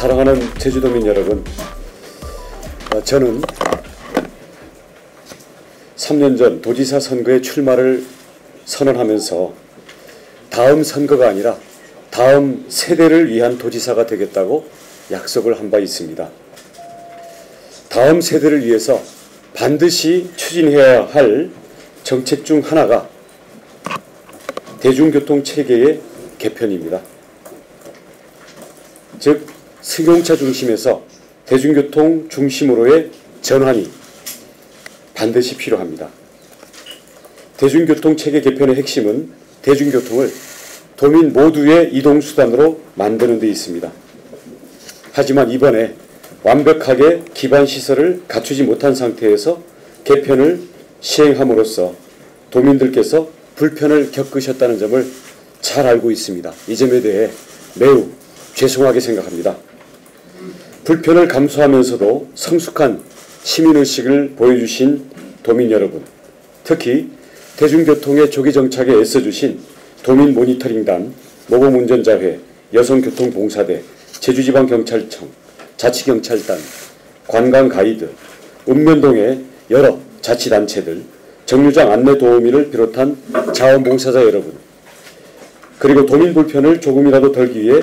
사랑하는 제주도민 여러분, 저는 3년 전 도지사 선거에 출마를 선언하면서 다음 선거가 아니라 다음 세대를 위한 도지사가 되겠다고 약속을 한 바 있습니다. 다음 세대를 위해서 반드시 추진해야 할 정책 중 하나가 대중교통 체계의 개편입니다. 즉 승용차 중심에서 대중교통 중심으로의 전환이 반드시 필요합니다. 대중교통 체계 개편의 핵심은 대중교통을 도민 모두의 이동수단으로 만드는 데 있습니다. 하지만 이번에 완벽하게 기반시설을 갖추지 못한 상태에서 개편을 시행함으로써 도민들께서 불편을 겪으셨다는 점을 잘 알고 있습니다. 이 점에 대해 매우 죄송하게 생각합니다. 불편을 감수하면서도 성숙한 시민의식을 보여주신 도민 여러분, 특히 대중교통의 조기 정착에 애써주신 도민 모니터링단, 모범운전자회, 여성교통봉사대, 제주지방경찰청, 자치경찰단, 관광가이드, 읍면동의 여러 자치단체들, 정류장 안내도우미를 비롯한 자원봉사자 여러분, 그리고 도민 불편을 조금이라도 덜기 위해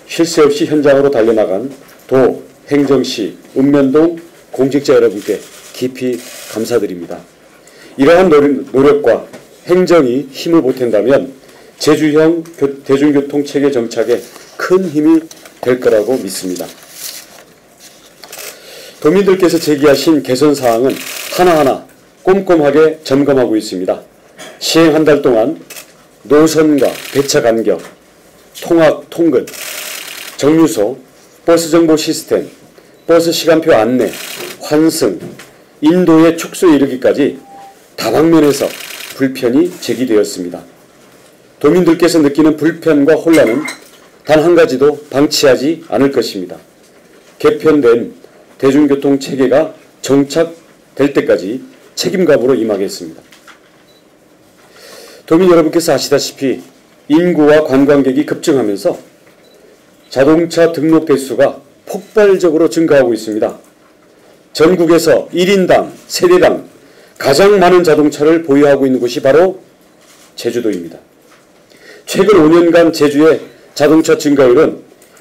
쉴 새 없이 현장으로 달려나간 도, 행정시, 읍면동 공직자 여러분께 깊이 감사드립니다. 이러한 노력과 행정이 힘을 보탠다면 제주형 대중교통체계 정착에 큰 힘이 될 거라고 믿습니다. 도민들께서 제기하신 개선사항은 하나하나 꼼꼼하게 점검하고 있습니다. 시행 한 달 동안 노선과 배차 간격, 통학, 통근, 정류소, 버스 정보 시스템, 버스 시간표 안내, 환승, 인도의 축소에 이르기까지 다방면에서 불편이 제기되었습니다. 도민들께서 느끼는 불편과 혼란은 단 한 가지도 방치하지 않을 것입니다. 개편된 대중교통 체계가 정착될 때까지 책임감으로 임하겠습니다. 도민 여러분께서 아시다시피 인구와 관광객이 급증하면서 자동차 등록 대수가 폭발적으로 증가하고 있습니다. 전국에서 1인당, 세대당 가장 많은 자동차를 보유하고 있는 곳이 바로 제주도입니다. 최근 5년간 제주의 자동차 증가율은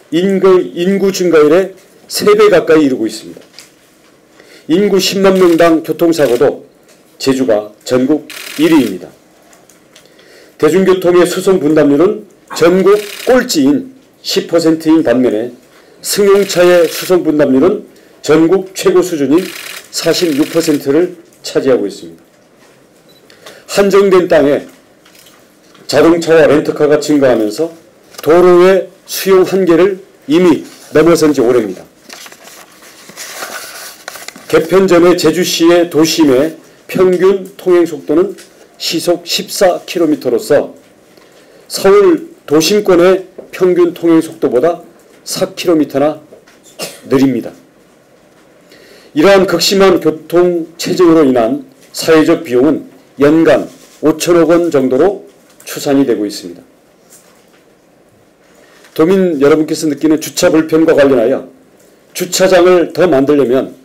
인구 증가율의 3배 가까이 이르고 있습니다. 인구 10만 명당 교통사고도 제주가 전국 1위입니다. 대중교통의 수송 분담률은 전국 꼴찌인 10%인 반면에 승용차의 수송 분담률은 전국 최고 수준인 46%를 차지하고 있습니다. 한정된 땅에 자동차와 렌터카가 증가하면서 도로의 수용 한계를 이미 넘어선 지 오래입니다. 개편 전에 제주시의 도심의 평균 통행속도는 시속 14km로서 서울 도심권의 평균 통행속도보다 4km나 느립니다. 이러한 극심한 교통체증으로 인한 사회적 비용은 연간 5천억 원 정도로 추산이 되고 있습니다. 도민 여러분께서 느끼는 주차 불편과 관련하여 주차장을 더 만들려면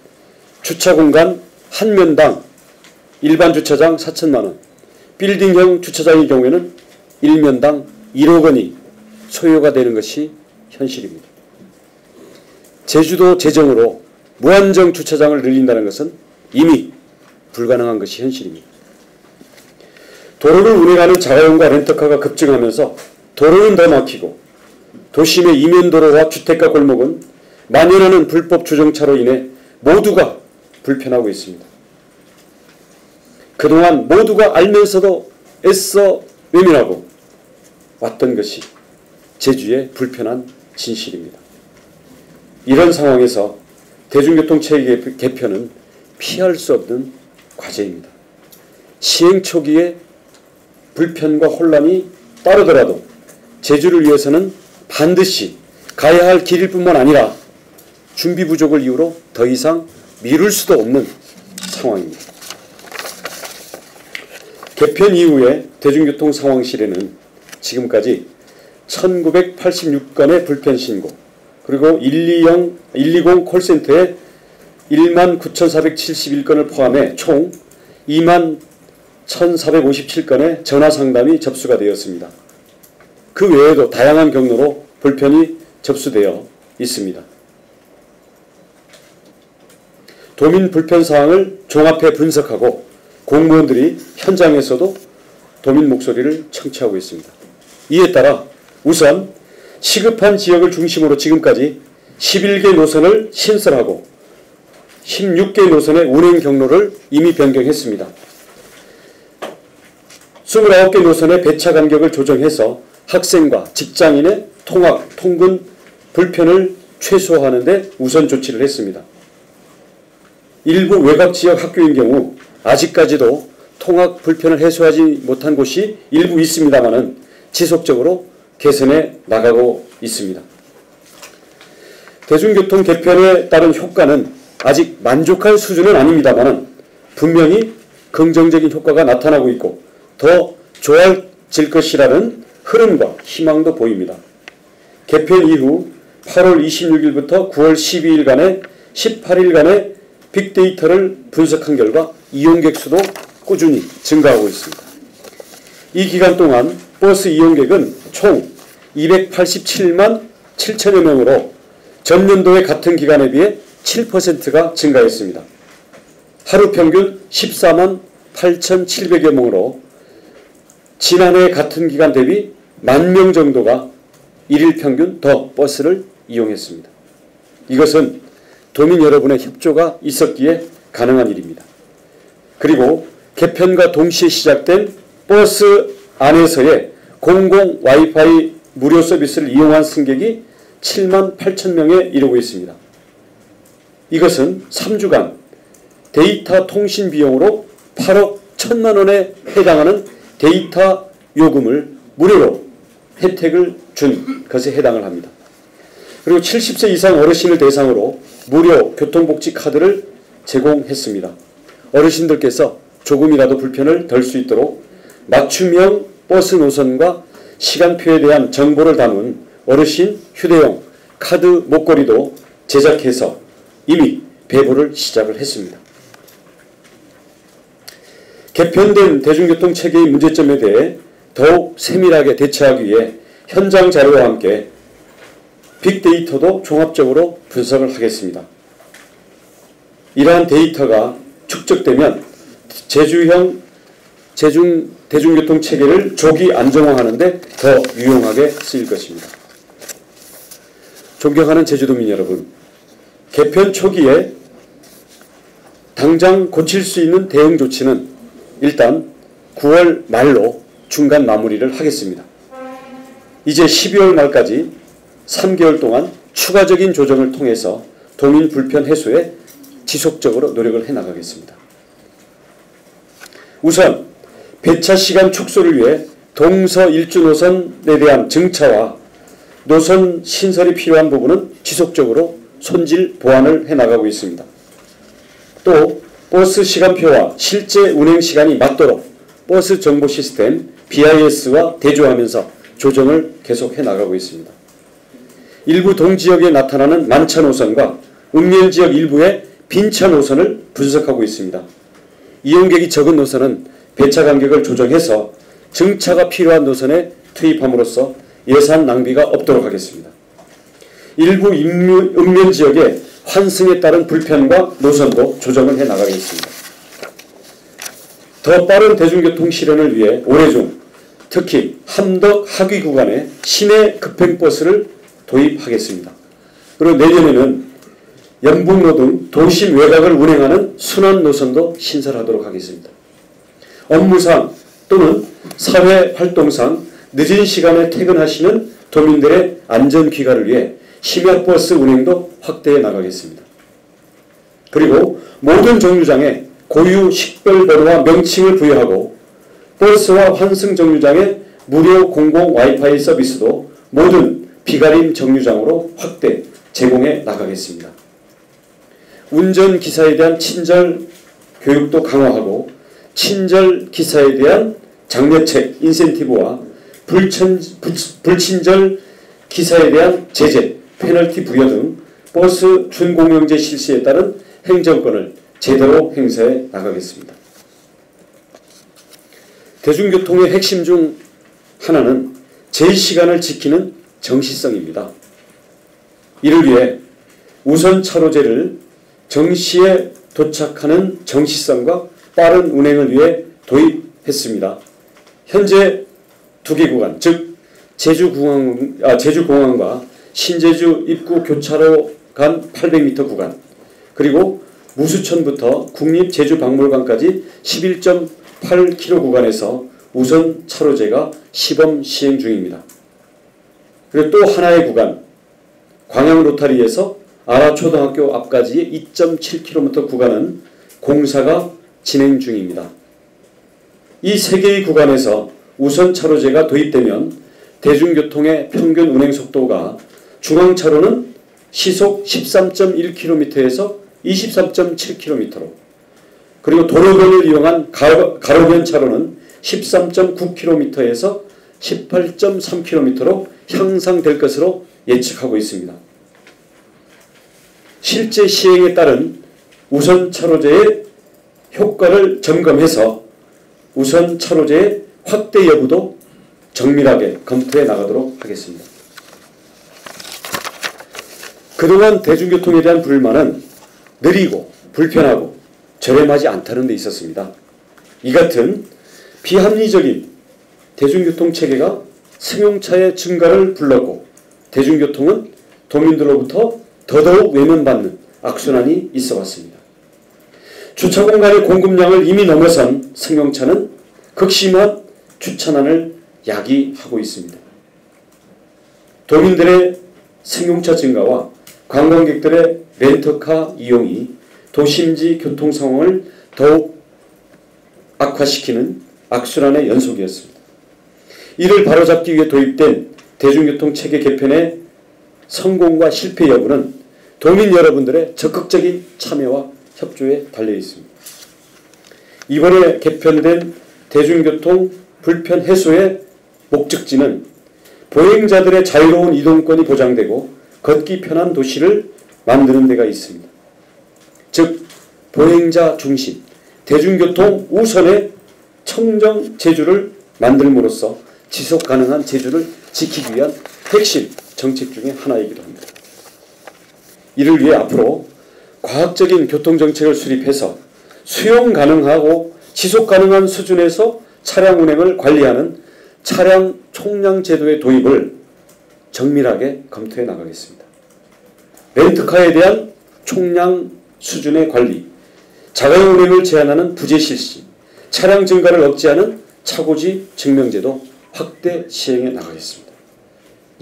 주차 공간 한 면당 일반 주차장 4천만 원, 빌딩형 주차장의 경우에는 1면당 1억 원이 소요가 되는 것이 현실입니다. 제주도 재정으로 무한정 주차장을 늘린다는 것은 이미 불가능한 것이 현실입니다. 도로를 운행하는 자가용과 렌터카가 급증하면서 도로는 더 막히고 도심의 이면도로와 주택가 골목은 만연하는 불법 주정차로 인해 모두가 불편하고 있습니다. 그동안 모두가 알면서도 애써 외면하고 왔던 것이 제주의 불편한 진실입니다. 이런 상황에서 대중교통체계 개편은 피할 수 없는 과제입니다. 시행 초기에 불편과 혼란이 따르더라도 제주를 위해서는 반드시 가야 할 길일 뿐만 아니라 준비 부족을 이유로 더 이상 미룰 수도 없는 상황입니다. 개편 이후의 대중교통 상황실에는 지금까지 1986건의 불편 신고, 그리고 120 콜센터에 19,471건을 포함해 총 21,457건의 전화상담이 접수가 되었습니다. 그 외에도 다양한 경로로 불편이 접수되어 있습니다. 도민 불편사항을 종합해 분석하고 공무원들이 현장에서도 도민 목소리를 청취하고 있습니다. 이에 따라 우선 시급한 지역을 중심으로 지금까지 11개 노선을 신설하고 16개 노선의 운행 경로를 이미 변경했습니다. 29개 노선의 배차 간격을 조정해서 학생과 직장인의 통학, 통근 불편을 최소화하는 데 우선 조치를 했습니다. 일부 외곽지역 학교인 경우 아직까지도 통학 불편을 해소하지 못한 곳이 일부 있습니다마는 지속적으로 개선해 나가고 있습니다. 대중교통 개편에 따른 효과는 아직 만족할 수준은 아닙니다만 분명히 긍정적인 효과가 나타나고 있고 더 좋아질 것이라는 흐름과 희망도 보입니다. 개편 이후 8월 26일부터 9월 12일간의 18일간의 빅데이터를 분석한 결과 이용객 수도 꾸준히 증가하고 있습니다. 이 기간 동안 버스 이용객은 총 287만 7천여 명으로 전년도의 같은 기간에 비해 7%가 증가했습니다. 하루 평균 14만 8,700여 명으로 지난해 같은 기간 대비 10,000명 정도가 일일 평균 더 버스를 이용했습니다. 이것은 도민 여러분의 협조가 있었기에 가능한 일입니다. 그리고 개편과 동시에 시작된 버스 안에서의 공공 와이파이 무료 서비스를 이용한 승객이 7만 8천 명에 이르고 있습니다. 이것은 3주간 데이터 통신 비용으로 8억 1천만 원에 해당하는 데이터 요금을 무료로 혜택을 준 것에 해당을 합니다. 그리고 70세 이상 어르신을 대상으로 무료 교통복지 카드를 제공했습니다. 어르신들께서 조금이라도 불편을 덜 수 있도록 맞춤형 버스 노선과 시간표에 대한 정보를 담은 어르신 휴대용 카드 목걸이도 제작해서 이미 배부를 시작을 했습니다. 개편된 대중교통 체계의 문제점에 대해 더욱 세밀하게 대처하기 위해 현장 자료와 함께 빅데이터도 종합적으로 분석을 하겠습니다. 이러한 데이터가 축적되면 대중교통 체계를 조기 안정화하는 데 더 유용하게 쓰일 것입니다. 존경하는 제주도민 여러분, 개편 초기에 당장 고칠 수 있는 대응 조치는 일단 9월 말로 중간 마무리를 하겠습니다. 이제 12월 말까지 3개월 동안 추가적인 조정을 통해서 도민 불편 해소에 지속적으로 노력을 해나가겠습니다. 우선 배차 시간 축소를 위해 동서 일주 노선에 대한 증차와 노선 신설이 필요한 부분은 지속적으로 손질 보완을 해나가고 있습니다. 또 버스 시간표와 실제 운행 시간이 맞도록 버스 정보 시스템 BIS와 대조하면서 조정을 계속해 나가고 있습니다. 일부 동지역에 나타나는 만차 노선과 읍면지역 일부의 빈차 노선을 분석하고 있습니다. 이용객이 적은 노선은 배차 간격을 조정해서 증차가 필요한 노선에 투입함으로써 예산 낭비가 없도록 하겠습니다. 일부 읍면지역의 환승에 따른 불편과 노선도 조정을 해 나가겠습니다. 더 빠른 대중교통 실현을 위해 올해 중 특히 함덕 하귀 구간에 시내 급행버스를 도입하겠습니다. 그리고 내년에는 연북로 등 도심 외곽을 운행하는 순환 노선도 신설하도록 하겠습니다. 업무상 또는 사회활동상 늦은 시간에 퇴근하시는 도민들의 안전귀가를 위해 심야버스 운행도 확대해 나가겠습니다. 그리고 모든 정류장에 고유 식별번호와 명칭을 부여하고 버스와 환승 정류장에 무료 공공 와이파이 서비스도 모든 비가림 정류장으로 확대 제공해 나가겠습니다. 운전기사에 대한 친절 교육도 강화하고 친절 기사에 대한 장려책 인센티브와 불친절 기사에 대한 제재, 페널티 부여 등 버스 준공영제 실시에 따른 행정권을 제대로 행사해 나가겠습니다. 대중교통의 핵심 중 하나는 제시간을 지키는 정시성입니다. 이를 위해 우선 차로제를 정시에 도착하는 정시성과 빠른 운행을 위해 도입했습니다. 현재 2개 구간, 즉 제주공항과 신제주 입구 교차로 간 800m 구간, 그리고 무수천부터 국립제주박물관까지 11.8km 구간에서 우선 차로제가 시범 시행 중입니다. 그리고 또 하나의 구간, 광양 로타리에서 아라초등학교 앞까지의 2.7km 구간은 공사가 진행 중입니다. 이 3개의 구간에서 우선 차로제가 도입되면 대중교통의 평균 운행 속도가 중앙차로는 시속 13.1km에서 23.7km로, 그리고 도로변을 이용한 가로변 차로는 13.9km에서 18.3km로 향상될 것으로 예측하고 있습니다. 실제 시행에 따른 우선 차로제의 효과를 점검해서 우선 차로제의 확대 여부도 정밀하게 검토해 나가도록 하겠습니다. 그동안 대중교통에 대한 불만은 느리고 불편하고 저렴하지 않다는 데 있었습니다. 이 같은 비합리적인 대중교통 체계가 승용차의 증가를 불렀고 대중교통은 도민들로부터 더더욱 외면받는 악순환이 있어 왔습니다. 주차 공간의 공급량을 이미 넘어선 승용차는 극심한 주차난을 야기하고 있습니다. 도민들의 승용차 증가와 관광객들의 렌터카 이용이 도심지 교통 상황을 더욱 악화시키는 악순환의 연속이었습니다. 이를 바로잡기 위해 도입된 대중교통 체계 개편의 성공과 실패 여부는 도민 여러분들의 적극적인 참여와 협조에 달려 있습니다. 이번에 개편된 대중교통 불편 해소의 목적지는 보행자들의 자유로운 이동권이 보장되고 걷기 편한 도시를 만드는 데가 있습니다. 즉 보행자 중심, 대중교통 우선의 청정 제주를 만들므로써 지속 가능한 제주를 지키기 위한 핵심 정책 중의 하나이기도 합니다. 이를 위해 앞으로 과학적인 교통정책을 수립해서 수용 가능하고 지속 가능한 수준에서 차량 운행을 관리하는 차량 총량 제도의 도입을 정밀하게 검토해 나가겠습니다. 렌트카에 대한 총량 수준의 관리, 자가용 운행을 제한하는 부재 실시, 차량 증가를 억제하는 차고지 증명제도 확대 시행해 나가겠습니다.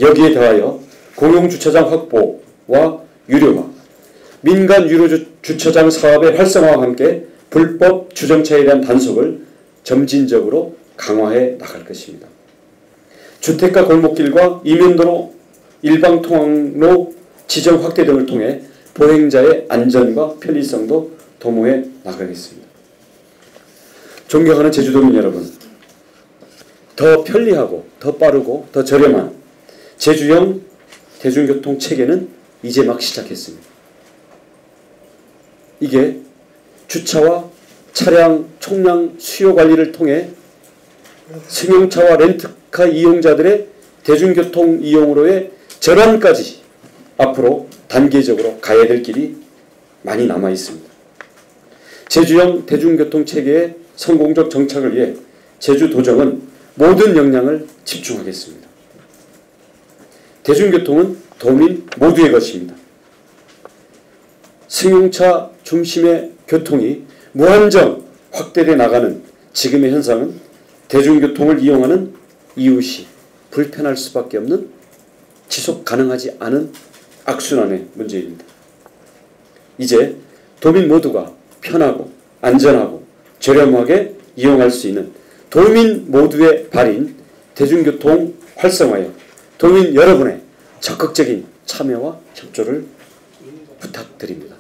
여기에 더하여 공용주차장 확보와 유료화, 민간 유료주차장 사업의 활성화와 함께 불법 주정차에 대한 단속을 점진적으로 강화해 나갈 것입니다. 주택가 골목길과 이면도로 일방통학로 지정 확대 등을 통해 보행자의 안전과 편리성도 도모해 나가겠습니다. 존경하는 제주도민 여러분, 더 편리하고 더 빠르고 더 저렴한 제주형 대중교통 체계는 이제 막 시작했습니다. 이게 주차와 차량 총량 수요 관리를 통해 승용차와 렌트카 이용자들의 대중교통 이용으로의 전환까지 앞으로 단계적으로 가야 될 길이 많이 남아 있습니다. 제주형 대중교통 체계의 성공적 정착을 위해 제주도정은 모든 역량을 집중하겠습니다. 대중교통은 도민 모두의 것입니다. 승용차 중심의 교통이 무한정 확대돼 나가는 지금의 현상은 대중교통을 이용하는 이웃이 불편할 수밖에 없는 지속 가능하지 않은 악순환의 문제입니다. 이제 도민 모두가 편하고 안전하고 저렴하게 이용할 수 있는 도민 모두의 발인 대중교통 활성화에 도민 여러분의 적극적인 참여와 협조를 부탁드립니다.